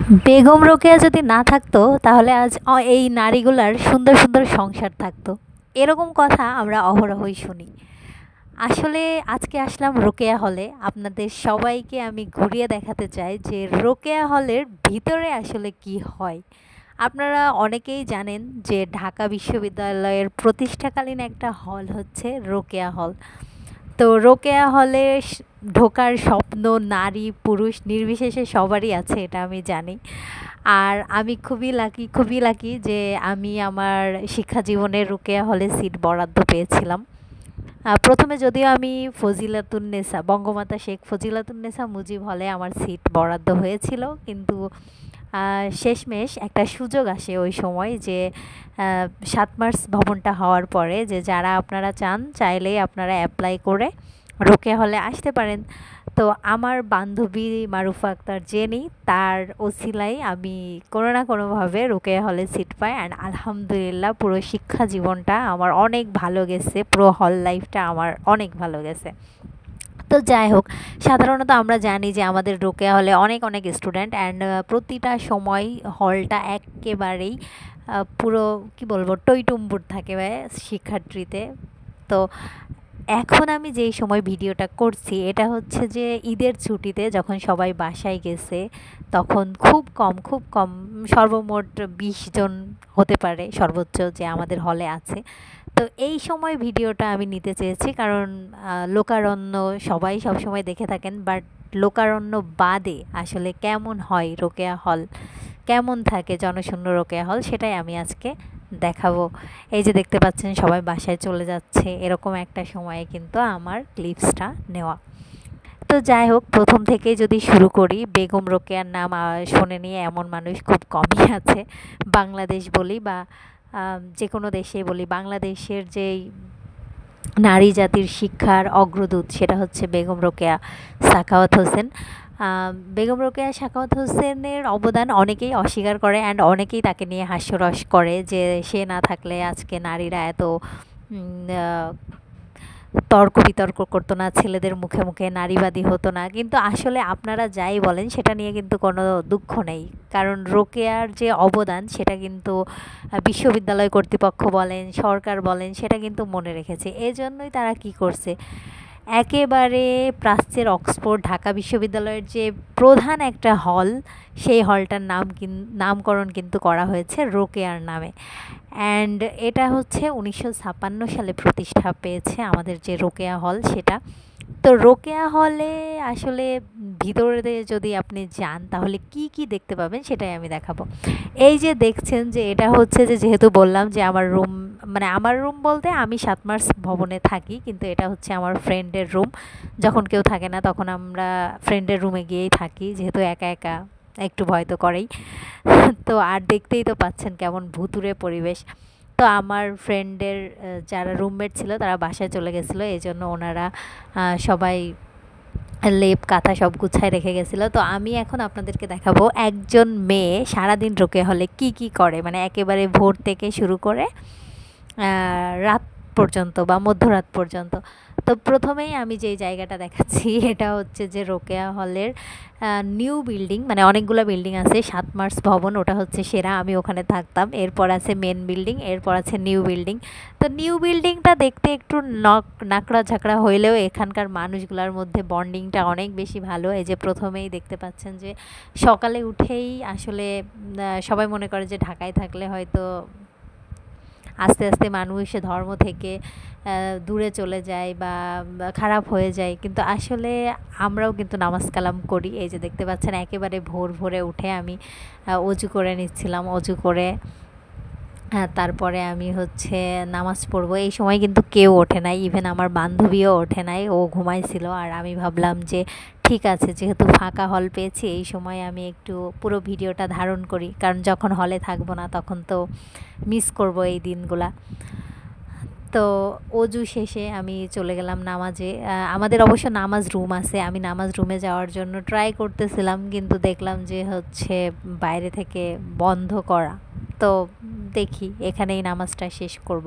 বেগম রোকেয়া যদি না থাকতো তাহলে আজ এই নারীগুলার সুন্দর সুন্দর সংসার থাকতো, এরকম কথা আমরা অহরহই শুনি। আসলে আজকে আসলাম রোকেয়া হলে, আপনাদের সবাইকে আমি ঘুরিয়ে দেখাতে চাই যে রোকেয়া হলের ভিতরে আসলে কি হয়। আপনারা অনেকেই জানেন যে ঢাকা বিশ্ববিদ্যালয়ের প্রতিষ্ঠাকালীন একটা হল হচ্ছে রোকেয়া হল। তো রোকেয়া হলে ঢোকার স্বপ্ন নারী পুরুষ নির্বিশেষে সবারই আছে, এটা আমি জানি। আর আমি খুবই লাকি যে আমি আমার শিক্ষা জীবনে রোকেয়া হলে সিট বরাদ্দ পেয়েছিলাম। প্রথমে যদিও আমি ফজিলাতুন্নেসা বঙ্গমাতা শেখ ফজিলাতুন্নেসা মুজিব হলে আমার সিট বরাদ্দ হয়েছিল, কিন্তু শেষমেশ একটা সুযোগ আসে ওই সময় যে ৭ মার্চ ভবনটা হওয়ার পরে যে যারা আপনারা চাইলেই আপনারা অ্যাপ্লাই করে রোকেয়া হলে আসতে পারেন। তো আমার বান্ধবী মারুফা আক্তার জেনি, তার ওসিলাই আমি কোনো না কোনোভাবে রোকেয়া হলে সিট পাই। অ্যান্ড আলহামদুলিল্লাহ পুরো শিক্ষা জীবনটা আমার অনেক ভালো গেছে, পুরো হল লাইফটা আমার অনেক ভালো গেছে। তো যাই হোক, সাধারণত আমরা জানি যে আমাদের রোকেয়া হলে অনেক অনেক স্টুডেন্ট, অ্যান্ড প্রতিটা সময় হলটা একেবারেই পুরো কি বলবো টইটুম্বুর থাকে শিক্ষার্থীতে। তো এখন আমি যেই সময় ভিডিওটা করছি এটা হচ্ছে যে ঈদের ছুটিতে যখন সবাই বাসায় গেছে, তখন খুব কম সর্বমোট ২০ জন হতে পারে সর্বোচ্চ যে আমাদের হলে আছে। তো এই সময় ভিডিওটা আমি নিতে চেয়েছি কারণ লোকারণ্য সবাই সবসময় দেখে থাকেন, বাট লোকারণ্য বাদে আসলে কেমন হয় রোকেয়া হল, কেমন থাকে জনশূন্য রোকেয়া হল, সেটাই আমি আজকে দেখাবো। এই যে দেখতে পাচ্ছেন সবাই বাসায় চলে যাচ্ছে, এরকম একটা সময়ে কিন্তু আমার ক্লিপসটা নেওয়া। তো যাই হোক, প্রথম থেকেই যদি শুরু করি, বেগম রোকেয়ার নাম শোনেনি এমন মানুষ খুব কমই আছে। বাংলাদেশ বলি বা যে কোনো দেশেই বলি, বাংলাদেশের যেই নারী জাতির শিক্ষার অগ্রদূত সেটা হচ্ছে বেগম রোকেয়া সাখাওয়াত হোসেন। বেগম রোকেয়া সাখাওয়াত হোসেনের অবদান অনেকেই অস্বীকার করে, অ্যান্ড অনেকেই তাকে নিয়ে হাস্যরস করে যে সে না থাকলে আজকে নারীরা এত তর্ক বিতর্ক করতো না, ছেলেদের মুখে মুখে নারীবাদী হতো না। কিন্তু আসলে আপনারা যাই বলেন সেটা নিয়ে কিন্তু কোনো দুঃখ নেই, কারণ রোকেয়ার যে অবদান সেটা কিন্তু বিশ্ববিদ্যালয় কর্তৃপক্ষ বলেন সরকার বলেন সেটা কিন্তু মনে রেখেছে। এজন্যই তারা কি করছে, একেবারে প্রাচ্যের অক্সফোর্ড ঢাকা বিশ্ববিদ্যালয়ের যে প্রধান একটা হল, সেই হলটার নামকরণ কিন্তু করা হয়েছে রোকেয়ার নামে। অ্যান্ড এটা হচ্ছে ১৯৫৬ সালে প্রতিষ্ঠা পেয়েছে আমাদের যে রোকেয়া হল সেটা। তো রোকেয়া হলে আসলে ভিতরে যদি আপনি যান তাহলে কি কি দেখতে পাবেন সেটাই আমি দেখাবো। এই যে দেখছেন যে এটা হচ্ছে যে, যেহেতু বললাম যে আমার রুম, মানে আমার রুম বলতে আমি ৭ মার্চ ভবনে থাকি, কিন্তু এটা হচ্ছে আমার ফ্রেন্ডের রুম। যখন কেউ থাকে না তখন আমরা ফ্রেন্ডের রুমে গিয়েই থাকি, যেহেতু একা একা একটু ভয় তো করেই। তো আর দেখতেই তো পাচ্ছেন কেমন ভুতুড়ে পরিবেশ। তো আমার ফ্রেন্ডের যারা রুমমেট ছিল তারা বাসায় চলে গেছিলো, এই জন্য ওনারা সবাই লেপ কাঁথা সব গুছায় রেখে গেছিলো। তো আমি এখন আপনাদেরকে দেখাবো একজন মেয়ে সারাদিন রোকেয়া হলে কি কি করে, মানে একেবারে ভোর থেকে শুরু করে রাত পর্যন্ত বা মধ্যরাত পর্যন্ত। তো প্রথমেই আমি যেই জায়গাটা দেখাচ্ছি এটা হচ্ছে যে রোকেয়া হলের নিউ বিল্ডিং, মানে অনেকগুলো বিল্ডিং আছে, ৭ মার্চ ভবন ওটা হচ্ছে সেরা, আমি ওখানে থাকতাম। এরপর আছে মেন বিল্ডিং, এরপর আছে নিউ বিল্ডিং। তো নিউ বিল্ডিংটা দেখতে একটু নাকড়া ঝাঁকড়া হইলেও এখানকার মানুষগুলোর মধ্যে বন্ডিংটা অনেক বেশি ভালো। এই যে প্রথমেই দেখতে পাচ্ছেন যে সকালে উঠেই আসলে সবাই মনে করে যে ঢাকায় থাকলে হয়তো আস্তে আস্তে মানুষ ধর্ম থেকে দূরে চলে যায় বা খারাপ হয়ে যায়, কিন্তু আসলে আমরাও কিন্তু নামাজ কালাম করি। এই যে দেখতে পাচ্ছেন একেবারে ভোরে উঠে আমি অজু করে নিচ্ছিলাম, অজু করে তারপরে আমি হচ্ছে নামাজ পড়বো। এই সময় কিন্তু কেউ ওঠে নাই, ইভেন আমার বান্ধবীও ওঠে নাই, ও ঘুমাইছিল। আর আমি ভাবলাম যে ঠিক আছে, যেহেতু ফাঁকা হল পেয়েছি এই সময় আমি একটু পুরো ভিডিওটা ধারণ করি, কারণ যখন হলে থাকবো না তখন তো মিস করব এই দিনগুলা। তো অজু শেষে আমি চলে গেলাম নামাজে। আমাদের অবশ্য নামাজ রুম আছে, আমি নামাজ রুমে যাওয়ার জন্য ট্রাই করতেছিলাম, কিন্তু দেখলাম যে হচ্ছে বাইরে থেকে বন্ধ করা। তো দেখি এখানেই নামাজটা শেষ করব।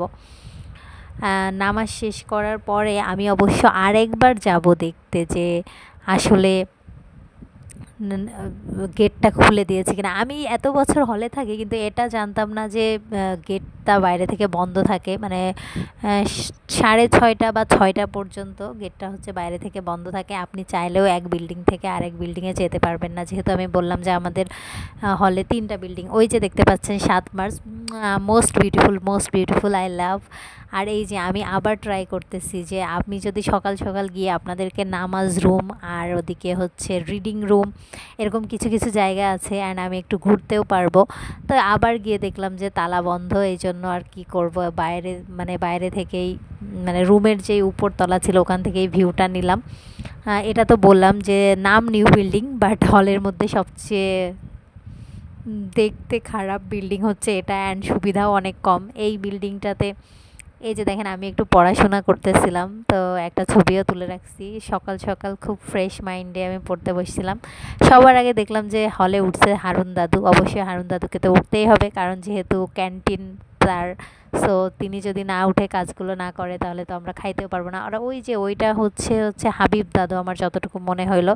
নামাজ শেষ করার পরে আমি অবশ্য আরেকবার যাব দেখতে যে আসলে গেটটা খুলে দিয়েছে কিনা। আমি এত বছর হলে থাকি কিন্তু এটা জানতাম না যে গেটটা বাইরে থেকে বন্ধ থাকে, মানে 6:30 বা 6টা পর্যন্ত গেটটা হচ্ছে বাইরে থেকে বন্ধ থাকে। আপনি চাইলেও এক বিল্ডিং থেকে আরেক বিল্ডিংয়ে যেতে পারবেন না, যেহেতু আমি বললাম যে আমাদের হলে 3টা বিল্ডিং। ওই যে দেখতে পাচ্ছেন 7 March, most beautiful, most beautiful, I love. আর এই যে আমি আবার ট্রাই করতেছি যে আপনি যদি সকাল সকাল গিয়ে আপনাদেরকে নামাজ রুম আর ওদিকে হচ্ছে রিডিং রুম, এরকম কিছু কিছু জায়গা আছে অ্যান্ড আমি একটু ঘুরতেও পারবো। তো আবার গিয়ে দেখলাম যে তালা বন্ধ, এই জন্য আর কি করব, বাইরে মানে বাইরে থেকেই মানে রুমের যেই উপরতলা ছিল ওখান থেকেই ভিউটা নিলাম। এটা তো বললাম যে নাম নিউ বিল্ডিং, বাট হলের মধ্যে সবচেয়ে দেখতে খারাপ বিল্ডিং হচ্ছে এটা, অ্যান্ড সুবিধাও অনেক কম এই বিল্ডিংটাতে। এই যে দেখেন আমি একটু পড়াশোনা করতেছিলাম, তো একটা ছবিও তুলে রাখছি। সকাল সকাল খুব ফ্রেশ মাইন্ডে আমি পড়তে বসছিলাম। সবার আগে দেখলাম যে হলে উঠছে হারুন দাদু। অবশ্যই হারুন দাদুকে তো উঠতেই হবে, কারণ যেহেতু ক্যান্টিন তার, সো তিনি যদি না উঠে কাজগুলো না করে তাহলে তো আমরা খাইতেও পারবো না। আর ওই যে ওইটা হচ্ছে হচ্ছে হাবিব দাদু, আমার যতটুকু মনে হইলো।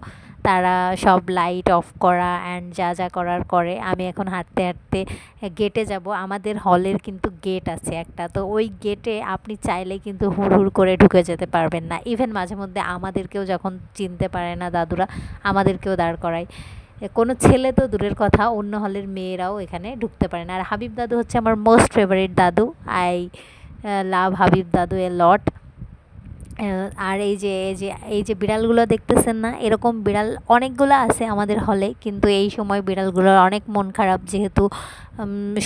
তারা সব লাইট অফ করা অ্যান্ড যা যা করার করে। আমি এখন হাঁটতে হাঁটতে গেটে যাব। আমাদের হলের কিন্তু গেট আছে একটা, তো ওই গেটে আপনি চাইলে কিন্তু হুড় করে ঢুকে যেতে পারবেন না। ইভেন মাঝে মধ্যে আমাদেরকেও যখন চিনতে পারে না দাদুরা, আমাদেরকেও দাঁড় করায়। কোনো ছেলে তো দূরের কথা, অন্য হলের মেয়েরাও এখানে ঢুকতে পারে না। আর হাবিব দাদু হচ্ছে আমার মোস্ট ফেভারিট দাদু। আই লাভ হাবিব দাদু এ লট। আর এই যে বিড়ালগুলো দেখতেছেন না, এরকম বিড়াল অনেকগুলো আছে আমাদের হলে, কিন্তু এই সময় বিড়ালগুলোর অনেক মন খারাপ, যেহেতু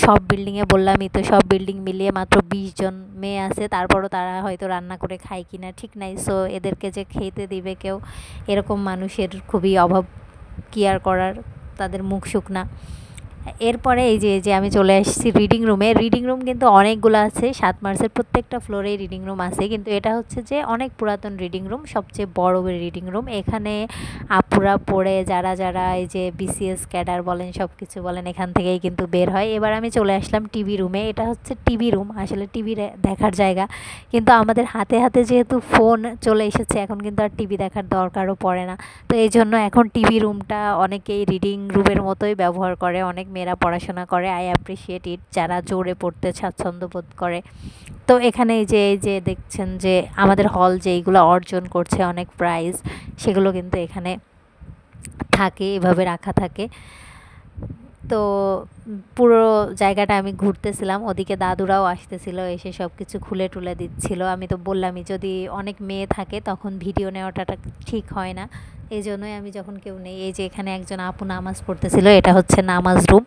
সব বিল্ডিংয়ে বললামই তো, সব বিল্ডিং মিলিয়ে মাত্র 20 জন মেয়ে আছে। তারপরও তারা হয়তো রান্না করে খায় কিনা ঠিক নাই, সো এদেরকে যে খেতে দিবে কেউ, এরকম মানুষের খুবই অভাব কেয়ার করার, তাদের মুখ শুকনা। এরপরে এই যে আমি চলে আসছি রিডিং রুমে। রিডিং রুম কিন্তু অনেকগুলো আছে, 7 মার্চের প্রত্যেকটা ফ্লোরেই রিডিং রুম আছে, কিন্তু এটা হচ্ছে যে অনেক পুরাতন রিডিং রুম, সবচেয়ে বড় রিডিং রুম। এখানে আপুরা পড়ে যারা যারা এই যে বিসিএস ক্যাডার বলেন, সব কিছু বলেন, এখান থেকেই কিন্তু বের হয়। এবার আমি চলে আসলাম টিভি রুমে। এটা হচ্ছে টিভি রুম, আসলে টিভি দেখার জায়গা, কিন্তু আমাদের হাতে হাতে যেহেতু ফোন চলে এসেছে, এখন কিন্তু আর টিভি দেখার দরকারও পড়ে না। তো এই জন্য এখন টিভি রুমটা অনেকেই রিডিং রুমের মতোই ব্যবহার করে, অনেক মেয়েরা পড়াশোনা করে। আই অ্যাপ্রিসিয়েট ইট, যারা জোরে পড়তে স্বাচ্ছন্দ্য বোধ করে। তো এখানে এই যে দেখছেন যে আমাদের হল যেইগুলো অর্জন করছে অনেক প্রাইজ, সেগুলো কিন্তু এখানে থাকে, এভাবে রাখা থাকে। তো পুরো জায়গাটা আমি ঘুরতেছিলাম, ওদিকে দাদুরাও আসতেছিল, এসে সব কিছু খুলে টুলে দিচ্ছিল। আমি তো বললামই, যদি অনেক মেয়ে থাকে তখন ভিডিও নেওয়াটা ঠিক হয় না, এই জন্যই আমি যখন কেউ নেই। এই যে এখানে একজন আপু নামাজ পড়তেছিল, এটা হচ্ছে নামাজ রুম।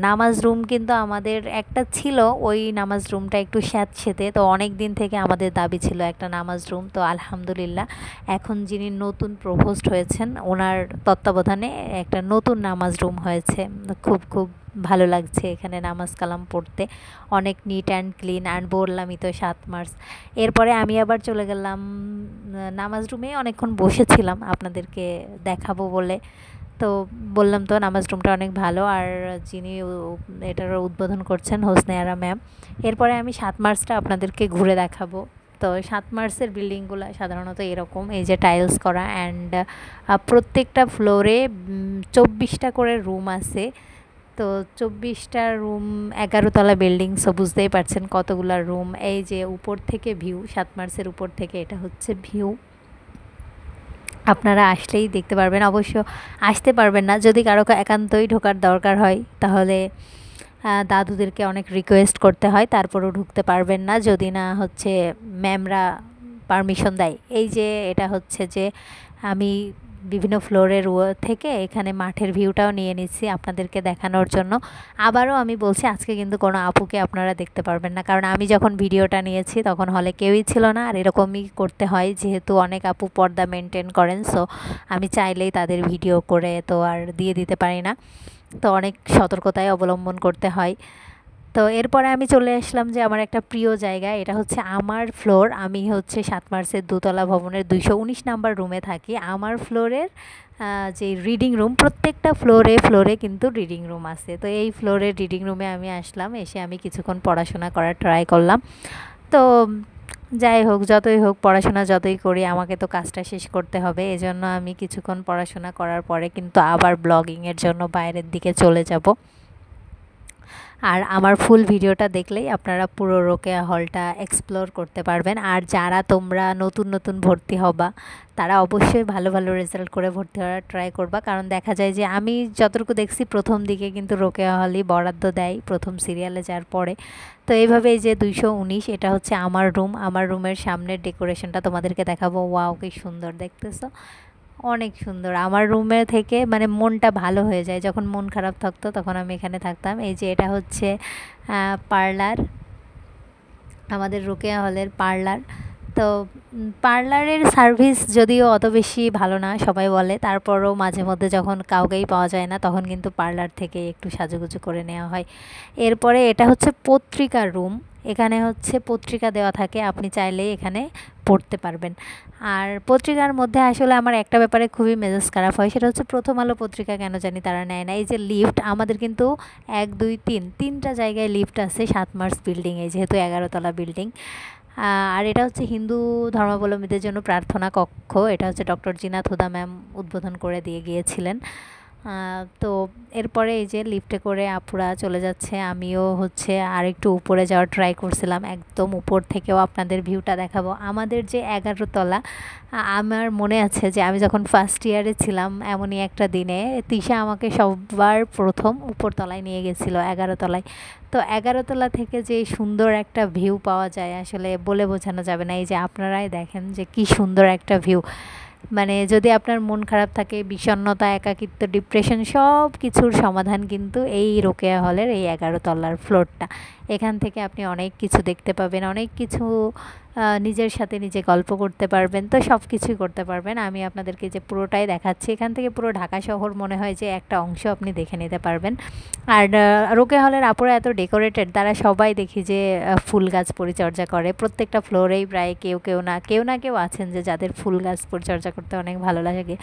নামাজ রুম কিন্তু আমাদের একটা ছিল, ওই নামাজ রুমটা একটু স্যাঁতসেঁতে, তো অনেক দিন থেকে আমাদের দাবি ছিল একটা নামাজ রুম। তো আলহামদুলিল্লাহ এখন যিনি নতুন প্রভোস্ট হয়েছেন, ওনার তত্ত্বাবধানে একটা নতুন নামাজ রুম হয়েছে। খুব খুব ভালো লাগছে এখানে নামাজ কালাম পড়তে, অনেক নিট অ্যান্ড ক্লিন। অ্যান্ড বললামই তো 7 মার্চ। এরপরে আমি আবার চলে গেলাম নামাজ রুমে, অনেকক্ষণ বসেছিলাম আপনাদেরকে দেখাবো বলে। তো বললাম তো নামাজ রুমটা অনেক ভালো, আর যিনি এটার উদ্বোধন করছেন হোসনে আরা ম্যাম। এরপরে আমি 7 মার্চটা আপনাদেরকে ঘুরে দেখাবো। তো 7 মার্চের বিল্ডিংগুলো সাধারণত এরকম, এই যে টাইলস করা, অ্যান্ড প্রত্যেকটা ফ্লোরে 24টা করে রুম আছে। তো 24টা রুম, 11তলা বিল্ডিং, সো বুঝতেই পারছেন কতগুলো রুম। এই যে উপর থেকে ভিউ, 7 মার্চের উপর থেকে এটা হচ্ছে ভিউ, আপনারা আসলেই দেখতে পারবেন। অবশ্য আসতে পারবেন না, যদি কারো একান্তই ঢোকার দরকার হয় তাহলে দাদুদেরকে অনেক রিকোয়েস্ট করতে হয়, তারপরও ঢুকতে পারবেন না যদি না হচ্ছে ম্যামরা পারমিশন দেয়। এই যে এটা হচ্ছে যে আমি বিভিন্ন ফ্লোরের থেকে এখানে মাঠের ভিউটাও নিয়ে নিচ্ছি আপনাদেরকে দেখানোর জন্য। আবারও আমি বলছি, আজকে কিন্তু কোনো আপুকে আপনারা দেখতে পারবেন না, কারণ আমি যখন ভিডিওটা নিয়েছি তখন হলে কেউই ছিল না। আর এরকমই করতে হয়, যেহেতু অনেক আপু পর্দা মেনটেন করেন, সো আমি চাইলেই তাদের ভিডিও করে তো আর দিয়ে দিতে পারি না, তো অনেক সতর্কতায় অবলম্বন করতে হয়। তো এরপরে আমি চলে আসলাম যে আমার একটা প্রিয় জায়গা, এটা হচ্ছে আমার ফ্লোর। আমি হচ্ছে 7 মার্চের দোতলা ভবনের 219 নাম্বার রুমে থাকি। আমার ফ্লোরের যে রিডিং রুম, প্রত্যেকটা ফ্লোরে ফ্লোরে কিন্তু রিডিং রুম আছে। তো এই ফ্লোরের রিডিং রুমে আমি আসলাম, এসে আমি কিছুক্ষণ পড়াশোনা করার ট্রাই করলাম। তো যাই হোক, যতই হোক, পড়াশোনা যতই করি আমাকে তো কাজটা শেষ করতে হবে। এজন্য আমি কিছুক্ষণ পড়াশোনা করার পরে কিন্তু আবার ব্লগিংয়ের জন্য বাইরের দিকে চলে যাব। আর আমার ফুল ভিডিওটা দেখলেই আপনারা পুরো রোকেয়া হলটা এক্সপ্লোর করতে পারবেন। আর যারা তোমরা নতুন নতুন ভর্তি হবা তারা অবশ্যই ভালো ভালো রেজাল্ট করে ভর্তি হওয়ার ট্রাই করবা, কারণ দেখা যায় যে আমি যতটুকু দেখছি প্রথম দিকে কিন্তু রোকেয়া হলই বরাদ্দ দেয় প্রথম সিরিয়ালে যাওয়ার পরে। তো এইভাবে এই যে 219, এটা হচ্ছে আমার রুম। আমার রুমের সামনের ডেকোরেশনটা তোমাদেরকে দেখাবো। ওয়াও, কি সুন্দর দেখতেছো, অনেক সুন্দর। আমার রুমে থেকে মানে মনটা ভালো হয়ে যায়। যখন মন খারাপ থাকতো তখন আমি এখানে থাকতাম। এই যে এটা হচ্ছে পার্লার, আমাদের রোকেয়া হলের পার্লার। তো পার্লারের সার্ভিস যদিও অত বেশি ভালো না সবাই বলে, তারপরও মাঝে মধ্যে যখন কাউকেই পাওয়া যায় না তখন কিন্তু পার্লার থেকে একটু সাজুগুজু করে নেওয়া হয়। এরপরে এটা হচ্ছে পত্রিকার রুম। এখানে হচ্ছে পত্রিকা দেওয়া থাকে, আপনি চাইলেই এখানে পড়তে পারবেন। আর পত্রিকার মধ্যে আসলে আমার একটা ব্যাপারে খুবই মেজাজ খারাপ হয়, সেটা হচ্ছে প্রথম আলো পত্রিকা কেন জানি তারা নেয় না। এই যে লিফট, আমাদের কিন্তু 1 2 3 তিনটা জায়গায় লিফট আছে 7 মার্চ বিল্ডিংয়ে, যেহেতু 11তলা বিল্ডিং। আর এটা হচ্ছে হিন্দু ধর্মাবলম্বীদের জন্য প্রার্থনা কক্ষ। এটা হচ্ছে ডক্টর জিনাত হুদা ম্যাম উদ্বোধন করে দিয়ে গিয়েছিলেন। তো এরপরে এই যে লিফটে করে আপুরা চলে যাচ্ছে, আমিও হচ্ছে আর একটু উপরে যাওয়ার ট্রাই করছিলাম। একদম উপর থেকেও আপনাদের ভিউটা দেখাবো। আমাদের যে 11তলা, আমার মনে আছে যে আমি যখন ফার্স্ট ইয়ারে ছিলাম এমনই একটা দিনে তিশা আমাকে সবার প্রথম উপরতলায় নিয়ে গেছিলো, 11তলায়। তো 11তলা থেকে যে সুন্দর একটা ভিউ পাওয়া যায় আসলে বলে বোঝানো যাবে না। এই যে আপনারাই দেখেন যে কি সুন্দর একটা ভিউ। মানে যদি আপনার মন খারাপ থাকে, বিষণ্ণতা, একাকিত্ব, ডিপ্রেশন, সব কিছুর সমাধান কিন্তু এই রোকেয়া হলের এই 11তলার ফ্লোরটা। এখান থেকে আপনি অনেক কিছু দেখতে পাবেন, অনেক কিছু নিজের সাথে নিজে গল্প করতে পারবেন, তো সব কিছুই করতে পারবেন। আমি আপনাদেরকে যে পুরোটাই দেখাচ্ছি, এখান থেকে পুরো ঢাকা শহর মনে হয় যে একটা অংশ আপনি দেখে নিতে পারবেন। আর রোকেয়া হলের আপুরা এত ডেকোরেটেড, তারা সবাই দেখি যে ফুল গাছ পরিচর্যা করে। প্রত্যেকটা ফ্লোরেই প্রায় কেউ না কেউ আছেন যে যাদের ফুল গাছ পরিচর্যা করতে অনেক ভালো লাগে।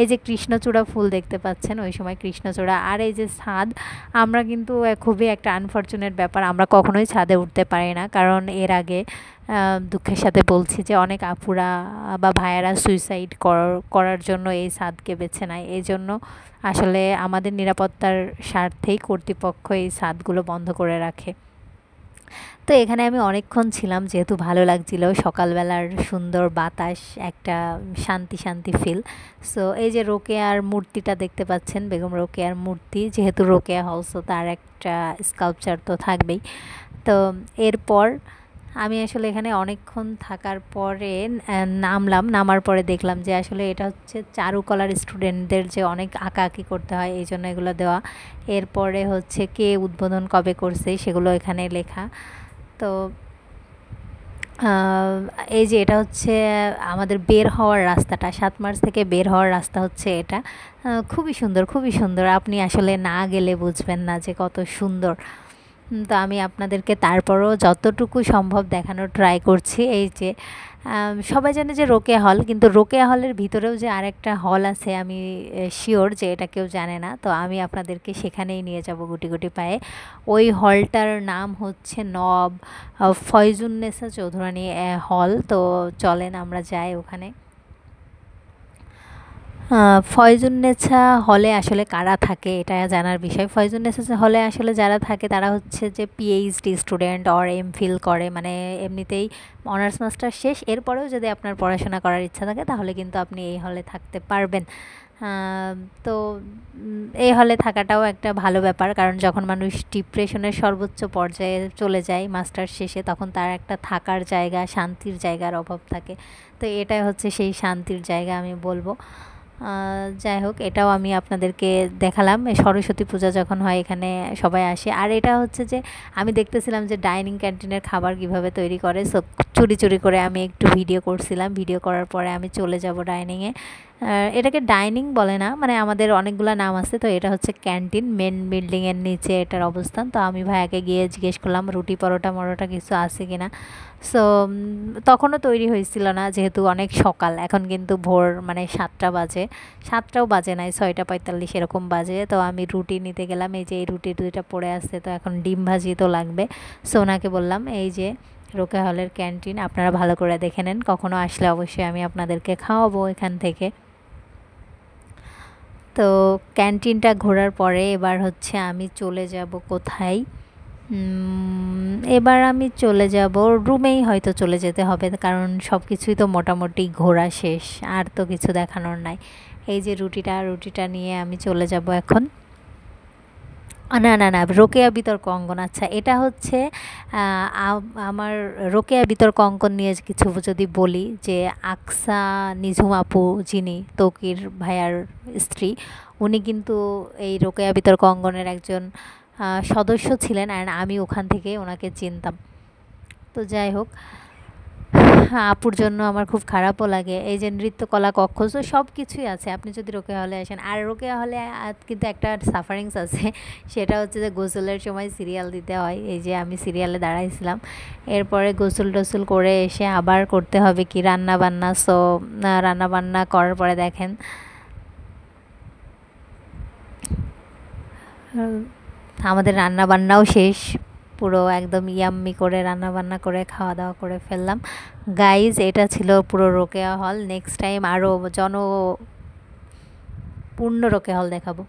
এই যে কৃষ্ণচূড়া ফুল দেখতে পাচ্ছেন, ওই সময় কৃষ্ণচূড়া। আর এই যে ছাদ, আমরা কিন্তু খুবই একটা আনফর্চুনেট ব্যাপার, আমরা কখনোই ছাদে উঠতে পারি না, কারণ এর আগে দুঃখের সাথে বলছি যে অনেক আপুরা বা ভাইয়েরা সুইসাইড করার জন্য এই ছাদকে বেছে নেয়। এই জন্য আসলে আমাদের নিরাপত্তার স্বার্থেই কর্তৃপক্ষ এই ছাদগুলো বন্ধ করে রাখে। তো এখানে আমি অনেকক্ষণ ছিলাম, যেহেতু ভালো লাগছিল, সকালবেলার সুন্দর বাতাস, একটা শান্তি শান্তি ফিল। সো এই যে রোকেয়ার মূর্তিটা দেখতে পাচ্ছেন, বেগম রোকেয়ার মূর্তি, যেহেতু রোকেয়া হাউসও তার একটা স্কাল্পচার তো থাকবেই। তো এরপর আমি আসলে এখানে অনেকক্ষণ থাকার পরে নামার পরে দেখলাম যে আসলে এটা হচ্ছে চারুকলার স্টুডেন্টদের যে অনেক আঁকাআঁকি করতে হয়, এই জন্য এগুলো দেওয়া। এরপরে হচ্ছে কে উদ্বোধন কবে করছে সেগুলো এখানে লেখা। তো এই যে এটা হচ্ছে আমাদের বের হওয়ার রাস্তাটা, 7 মার্চ থেকে বের হওয়ার রাস্তা হচ্ছে এটা। খুবই সুন্দর, খুবই সুন্দর। আপনি আসলে না গেলে বুঝবেন না যে কত সুন্দর। তো আমি আপনাদেরকে তারপরও যতটুকু সম্ভব দেখানোর ট্রাই করছি। এই যে সবাই জানে যে রোকেয়া হল, কিন্তু রোকেয়া হলের ভিতরেও যে আরেকটা হল আছে আমি শিওর যে এটা কেউ জানে না। তো আমি আপনাদেরকে সেখানেই নিয়ে যাব গুটি গুটি পায়ে। ওই হলটার নাম হচ্ছে নব ফয়জুন্নেসা চৌধুরানী হল। তো চলেন আমরা যাই ওখানে। ফয়জুন্নেছা হলে আসলে কারা থাকে এটা জানার বিষয়। ফয়জুন্নেছা হলে আসলে যারা থাকে তারা হচ্ছে যে পিএইচডি স্টুডেন্ট অর এমফিল করে, মানে এমনিতেই অনার্স মাস্টার শেষ, এরপরেও যদি আপনার পড়াশোনা করার ইচ্ছা থাকে তাহলে কিন্তু আপনি এই হলে থাকতে পারবেন। তো এই হলে থাকাটাও একটা ভালো ব্যাপার, কারণ যখন মানুষ ডিপ্রেশনের সর্বোচ্চ পর্যায়ে চলে যায় মাস্টার্স শেষে, তখন তার একটা থাকার জায়গা, শান্তির জায়গার অভাব থাকে। তো এটাই হচ্ছে সেই শান্তির জায়গা আমি বলবো। যাই হোক, এটাও আমি আপনাদেরকে দেখালাম। সরস্বতী পূজা যখন হয় এখানে সবাই আসে। আর এটা হচ্ছে যে আমি দেখতেছিলাম যে ডাইনিং ক্যান্টিনের খাবার কিভাবে তৈরি করে। সো চুরি চুরি করে আমি একটু ভিডিও করছিলাম। ভিডিও করার পরে আমি চলে যাব ডাইনিংয়ে। এটাকে ডাইনিং বলে না, মানে আমাদের অনেকগুলো নাম আছে। তো এটা হচ্ছে ক্যান্টিন, মেন বিল্ডিংয়ের নিচে এটার অবস্থান। তো আমি ভাইয়াকে গিয়ে জিজ্ঞেস করলাম রুটি পরোটা মরোটা কিছু আছে কিনা। সো তখনও তৈরি হয়েছিল না, যেহেতু অনেক সকাল। এখন কিন্তু ভোর মানে 7টা বাজে, 7টাও বাজে নাই, 6টা 45 এরকম বাজে। তো আমি রুটি নিতে গেলাম। এই যে এই রুটি দুইটা পড়ে আসছে, তো এখন ডিম ভাজি তো লাগবে। সো ওনাকে বললাম এই যে রোকেয়া হলের ক্যান্টিন। আপনারা ভালো করে দেখে নেন, কখনো আসলে অবশ্যই আমি আপনাদেরকে খাওয়াবো এখান থেকে। তো ক্যান্টিনটা ঘোরার পরে এবার হচ্ছে আমি চলে যাব কোথায়, এবার আমি চলে যাব রুমেই, হয়তো চলে যেতে হবে, কারণ সব কিছুই তো মোটামুটি ঘোরা শেষ, আর তো কিছু দেখানোর নাই। এই যে রুটিটা নিয়ে আমি চলে যাব এখন। না না না, রোকেয়া বিতর্ক অঙ্গন, আচ্ছা এটা হচ্ছে আমার রোকেয়া বিতর্ক অঙ্কন নিয়ে কিছু যদি বলি, যে আকসা নিঝুম আপু যিনি তৌকির ভাইয়ার স্ত্রী, উনি কিন্তু এই রোকেয়া বিতর্ক অঙ্গনের একজন সদস্য ছিলেন, আর আমি ওখান থেকে ওনাকে চিনতাম। তো যাই হোক, আপুর জন্য আমার খুব খারাপও লাগে। এই যে নৃত্যকলা কক্ষ, তো সব কিছুই আছে আপনি যদি রোকেয়া হলে আসেন। আর রোকেয়া হলে কিন্তু একটা সাফারিংস আছে, সেটা হচ্ছে যে গোসলের সময় সিরিয়াল দিতে হয়। এই যে আমি সিরিয়ালে দাঁড়াইছিলাম, এরপরে গোসল টোসল করে এসে আবার করতে হবে কি রান্না বান্না। সো রান্না বান্না করার পরে দেখেন আমাদের রান্না বান্নাও শেষ, পুরো একদম ইয়াম্মি করে রান্না বান্না করে খাওয়া দাওয়া করে ফেললাম। গাইজ, এটা ছিল পুরো রোকেয়া হল। নেক্সট টাইম আরও জনপূর্ণ রোকেয়া হল দেখাবো।